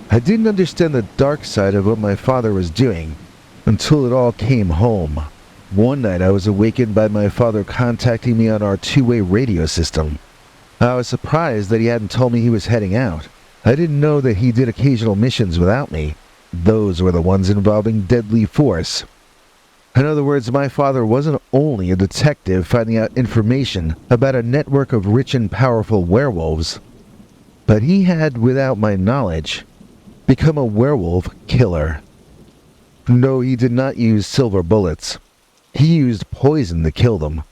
I didn't understand the dark side of what my father was doing until it all came home. One night I was awakened by my father contacting me on our two-way radio system. I was surprised that he hadn't told me he was heading out. I didn't know that he did occasional missions without me. Those were the ones involving deadly force. In other words, my father wasn't only a detective finding out information about a network of rich and powerful werewolves, but he had, without my knowledge, become a werewolf killer. No, he did not use silver bullets. He used poison to kill them.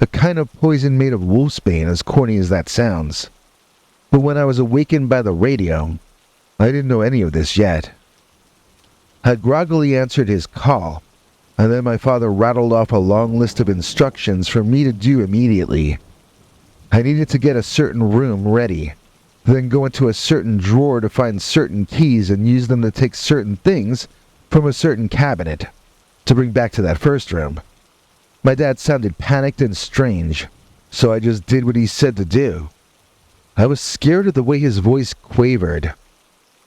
A kind of poison made of wolfsbane, as corny as that sounds. But when I was awakened by the radio, I didn't know any of this yet. I groggily answered his call, and then my father rattled off a long list of instructions for me to do immediately. I needed to get a certain room ready, then go into a certain drawer to find certain keys and use them to take certain things from a certain cabinet to bring back to that first room. My dad sounded panicked and strange, so I just did what he said to do. I was scared of the way his voice quavered.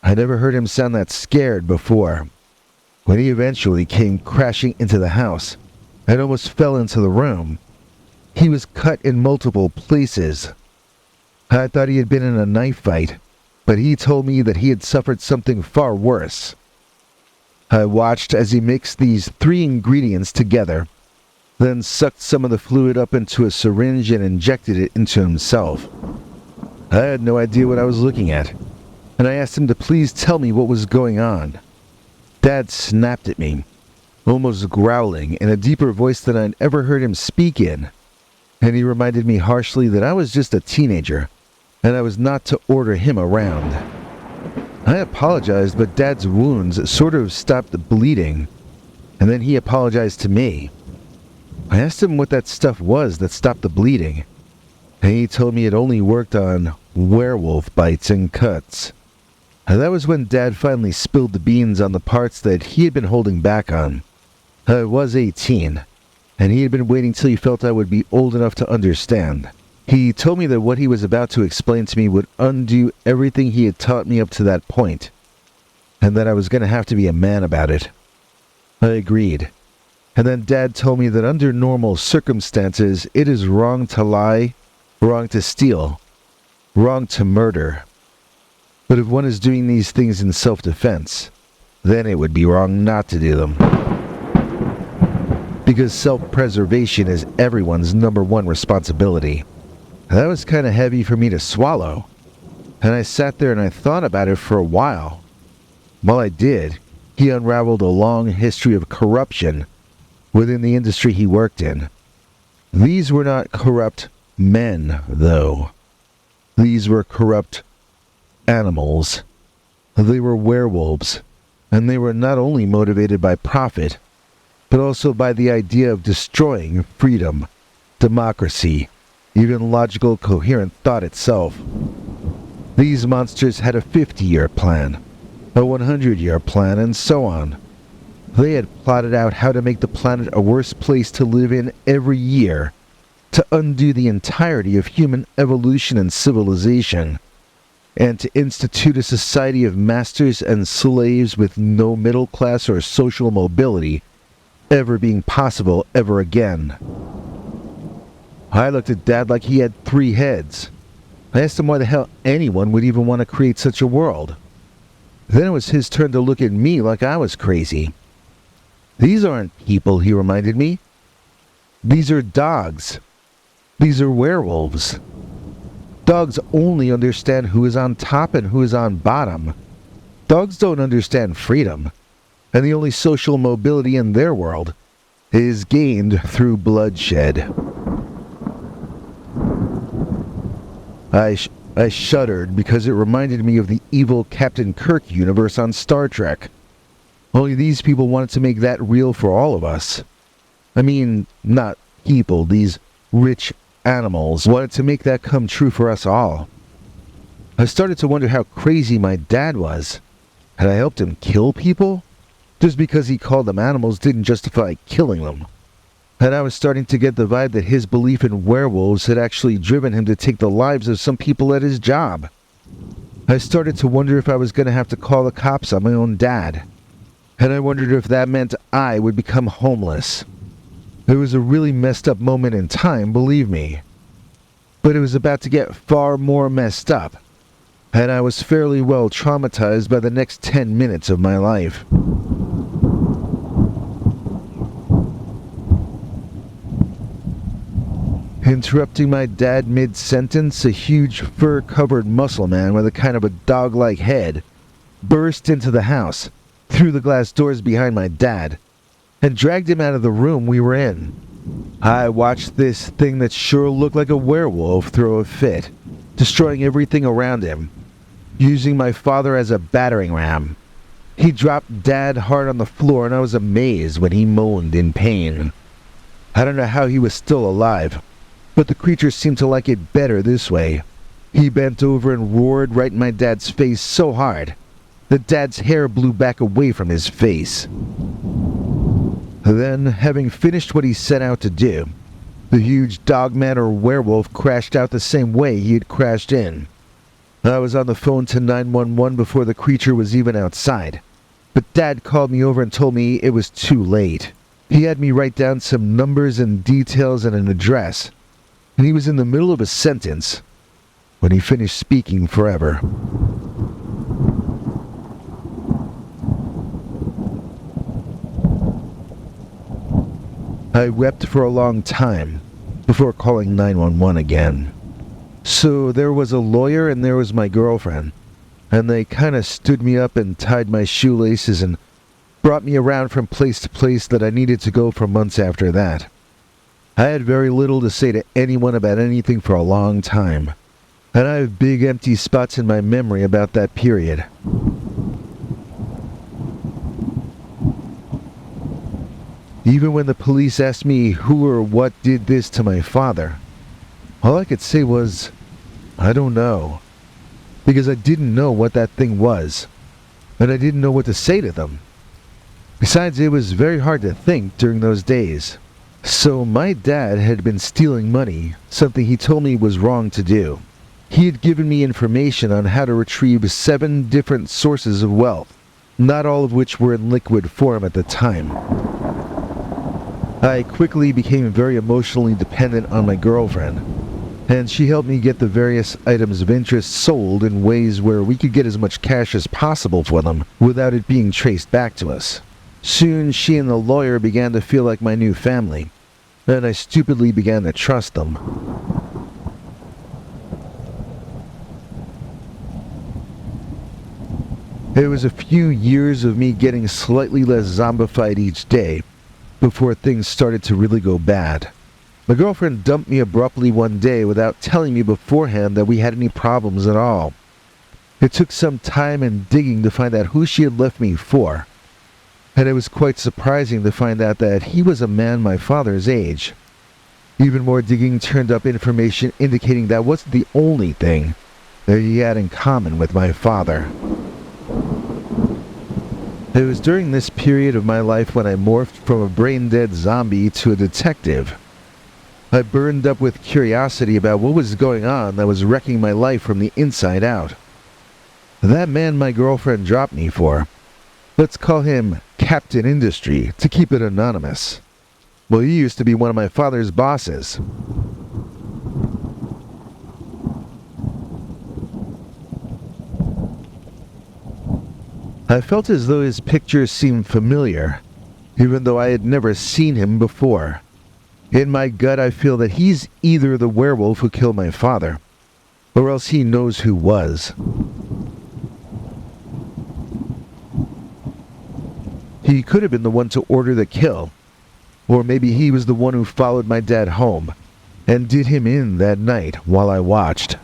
I never heard him sound that scared before. When he eventually came crashing into the house, I almost fell into the room. He was cut in multiple places. I thought he had been in a knife fight, but he told me that he had suffered something far worse. I watched as he mixed these 3 ingredients together, then sucked some of the fluid up into a syringe and injected it into himself. I had no idea what I was looking at, and I asked him to please tell me what was going on. Dad snapped at me, almost growling in a deeper voice than I'd ever heard him speak in, and he reminded me harshly that I was just a teenager, and I was not to order him around. I apologized, but Dad's wounds sort of stopped the bleeding, and then he apologized to me. I asked him what that stuff was that stopped the bleeding, and he told me it only worked on werewolf bites and cuts. And that was when Dad finally spilled the beans on the parts that he had been holding back on. I was 18, and he had been waiting till he felt I would be old enough to understand. He told me that what he was about to explain to me would undo everything he had taught me up to that point, and that I was going to have to be a man about it. I agreed. And then Dad told me that under normal circumstances, it is wrong to lie, wrong to steal, wrong to murder. But if one is doing these things in self-defense, then it would be wrong not to do them. Because self-preservation is everyone's #1 responsibility. That was kind of heavy for me to swallow, and I sat there and I thought about it for a while. While I did, he unraveled a long history of corruption within the industry he worked in. These were not corrupt men, though. These were corrupt animals. They were werewolves, and they were not only motivated by profit, but also by the idea of destroying freedom, democracy, even logical, coherent thought itself. These monsters had a 50-year plan, a 100-year plan, and so on. They had plotted out how to make the planet a worse place to live in every year, to undo the entirety of human evolution and civilization, and to institute a society of masters and slaves with no middle class or social mobility ever being possible ever again. I looked at Dad like he had 3 heads. I asked him why the hell anyone would even want to create such a world. Then it was his turn to look at me like I was crazy. These aren't people, he reminded me. These are dogs. These are werewolves. Dogs only understand who is on top and who is on bottom. Dogs don't understand freedom, and the only social mobility in their world is gained through bloodshed. I shuddered because it reminded me of the evil Captain Kirk universe on Star Trek. Only these people wanted to make that real for all of us. I mean, not people, these rich animals wanted to make that come true for us all. I started to wonder how crazy my dad was. Had I helped him kill people? Just because he called them animals didn't justify killing them. And I was starting to get the vibe that his belief in werewolves had actually driven him to take the lives of some people at his job. I started to wonder if I was going to have to call the cops on my own dad. And I wondered if that meant I would become homeless. It was a really messed up moment in time, believe me. But it was about to get far more messed up. And I was fairly well traumatized by the next 10 minutes of my life. Interrupting my dad mid-sentence, a huge fur-covered muscle man with a kind of a dog-like head burst into the house, through the glass doors behind my dad, and dragged him out of the room we were in. I watched this thing that sure looked like a werewolf throw a fit, destroying everything around him, using my father as a battering ram. He dropped Dad hard on the floor, and I was amazed when he moaned in pain. I don't know how he was still alive, but the creature seemed to like it better this way. He bent over and roared right in my dad's face so hard that Dad's hair blew back away from his face. Then, having finished what he set out to do, the huge dogman or werewolf crashed out the same way he had crashed in. I was on the phone to 911 before the creature was even outside, but Dad called me over and told me it was too late. He had me write down some numbers and details and an address, and he was in the middle of a sentence when he finished speaking forever. I wept for a long time before calling 911 again. So there was a lawyer and there was my girlfriend, and they kinda stood me up and tied my shoelaces and brought me around from place to place that I needed to go for months after that. I had very little to say to anyone about anything for a long time, and I have big empty spots in my memory about that period. Even when the police asked me who or what did this to my father, all I could say was, I don't know, because I didn't know what that thing was, and I didn't know what to say to them. Besides, it was very hard to think during those days. So my dad had been stealing money, something he told me was wrong to do. He had given me information on how to retrieve 7 different sources of wealth, not all of which were in liquid form at the time. I quickly became very emotionally dependent on my girlfriend, and she helped me get the various items of interest sold in ways where we could get as much cash as possible for them without it being traced back to us. Soon she and the lawyer began to feel like my new family, and I stupidly began to trust them. It was a few years of me getting slightly less zombified each day before things started to really go bad. My girlfriend dumped me abruptly one day without telling me beforehand that we had any problems at all. It took some time and digging to find out who she had left me for, and it was quite surprising to find out that he was a man my father's age. Even more digging turned up information indicating that wasn't the only thing that he had in common with my father. It was during this period of my life when I morphed from a brain-dead zombie to a detective. I burned up with curiosity about what was going on that was wrecking my life from the inside out. That man my girlfriend dropped me for. Let's call him Captain Industry to keep it anonymous. Well, he used to be one of my father's bosses. I felt as though his picture seemed familiar, even though I had never seen him before. In my gut, I feel that he's either the werewolf who killed my father, or else he knows who was. He could have been the one to order the kill, or maybe he was the one who followed my dad home and did him in that night while I watched.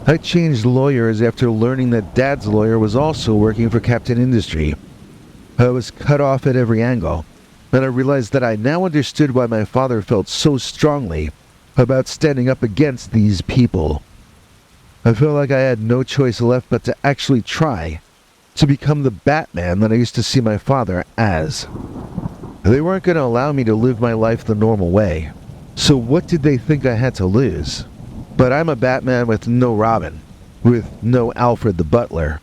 I changed lawyers after learning that Dad's lawyer was also working for Captain Industry. I was cut off at every angle, and I realized that I now understood why my father felt so strongly about standing up against these people. I felt like I had no choice left but to actually try to become the Batman that I used to see my father as. They weren't going to allow me to live my life the normal way, so what did they think I had to lose? But I'm a Batman with no Robin, with no Alfred the Butler.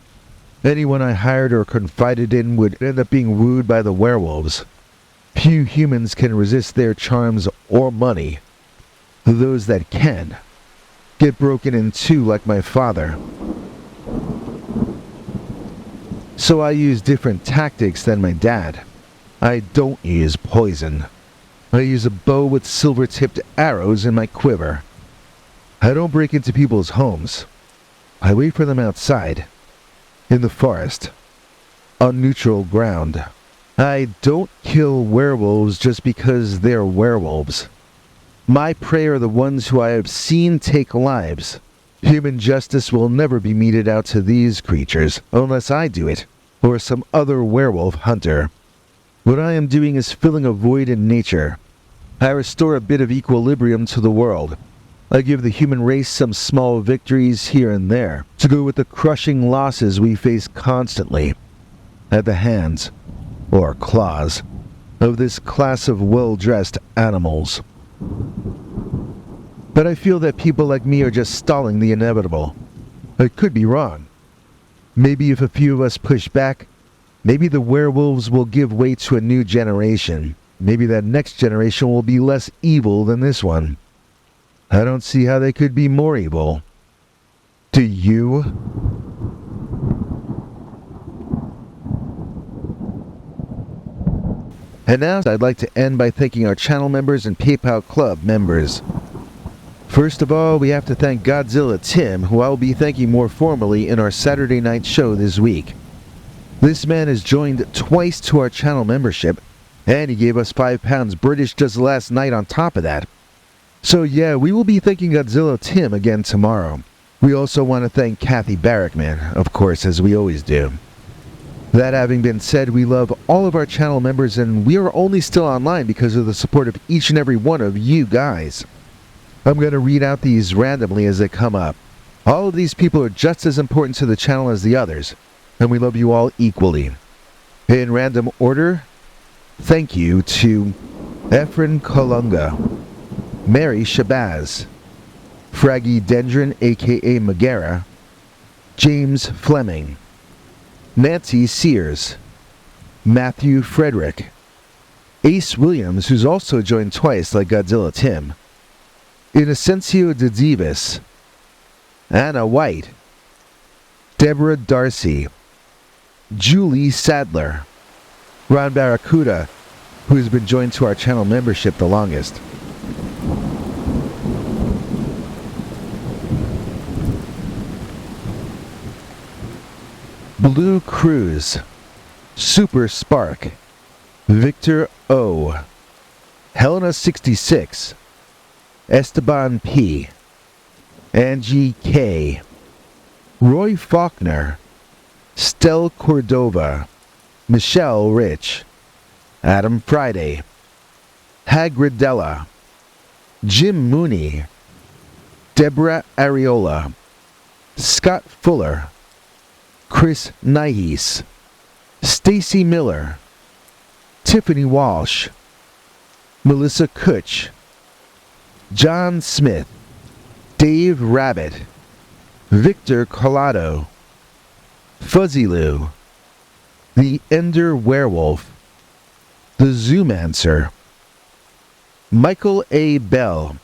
Anyone I hired or confided in would end up being wooed by the werewolves. Few humans can resist their charms or money. Those that can get broken in two like my father. So I use different tactics than my dad. I don't use poison. I use a bow with silver-tipped arrows in my quiver. I don't break into people's homes. I wait for them outside, in the forest, on neutral ground. I don't kill werewolves just because they're werewolves. My prey are the ones who I have seen take lives. Human justice will never be meted out to these creatures unless I do it, or some other werewolf hunter. What I am doing is filling a void in nature. I restore a bit of equilibrium to the world. I give the human race some small victories here and there, to go with the crushing losses we face constantly, at the hands, or claws, of this class of well-dressed animals. But I feel that people like me are just stalling the inevitable. I could be wrong. Maybe if a few of us push back, maybe the werewolves will give way to a new generation. Maybe that next generation will be less evil than this one. I don't see how they could be more evil. Do you? And now I'd like to end by thanking our channel members and PayPal Club members. First of all, we have to thank Godzilla Tim, who I will be thanking more formally in our Saturday night show this week. This man has joined twice to our channel membership, and he gave us £5 British just last night on top of that. So yeah, we will be thanking Godzilla Tim again tomorrow. We also want to thank Kathy Barrickman, of course, as we always do. That having been said, we love all of our channel members, and we are only still online because of the support of each and every one of you guys. I'm going to read out these randomly as they come up. All of these people are just as important to the channel as the others, and we love you all equally. In random order, thank you to Efren Kalunga, Mary Shabazz, Fraggy Dendron aka Megara, James Fleming, Nancy Sears, Matthew Frederick, Ace Williams, who's also joined twice like Godzilla Tim, Inocencio de Divas, Anna White, Deborah Darcy, Julie Sadler, Ron Barracuda, who has been joined to our channel membership the longest. Blue Cruz, Super Spark, Victor O, Helena 66, Esteban P, Angie K, Roy Faulkner, Stel Cordova, Michelle Rich, Adam Friday, Hagridella, Jim Mooney, Deborah Areola, Scott Fuller, Chris Nihis, Stacy Miller, Tiffany Walsh, Melissa Kutch, John Smith, Dave Rabbit, Victor Collado, Fuzzy Lou, The Ender Werewolf, The Zoomancer, Michael A. Bell,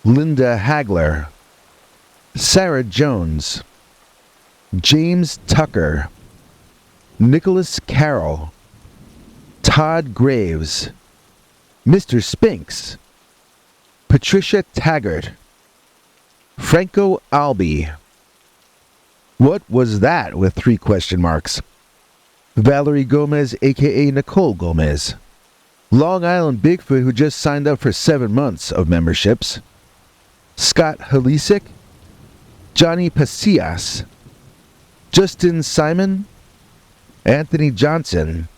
Linda Hagler, Sarah Jones, James Tucker, Nicholas Carroll, Todd Graves, Mr. Spinks, Patricia Taggart, Franco Albi. What was that with 3 question marks? Valerie Gomez, aka Nicole Gomez. Long Island Bigfoot, who just signed up for 7 months of memberships. Scott Halisic, Johnny Pasillas, Justin Simon, Anthony Johnson,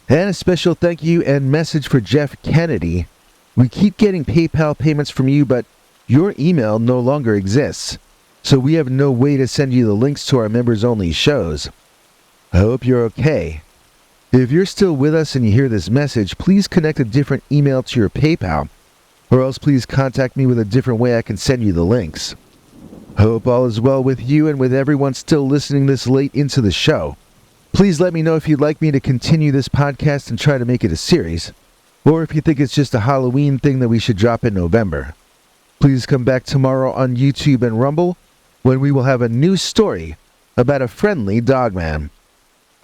and a special thank you and message for Jeff Kennedy. We keep getting PayPal payments from you, but your email no longer exists, so we have no way to send you the links to our members-only shows. I hope you're okay. If you're still with us and you hear this message, please connect a different email to your PayPal, or else please contact me with a different way I can send you the links. I hope all is well with you and with everyone still listening this late into the show. Please let me know if you'd like me to continue this podcast and try to make it a series, or if you think it's just a Halloween thing that we should drop in November. Please come back tomorrow on YouTube and Rumble, when we will have a new story about a friendly dogman.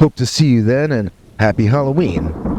Hope to see you then, and happy Halloween.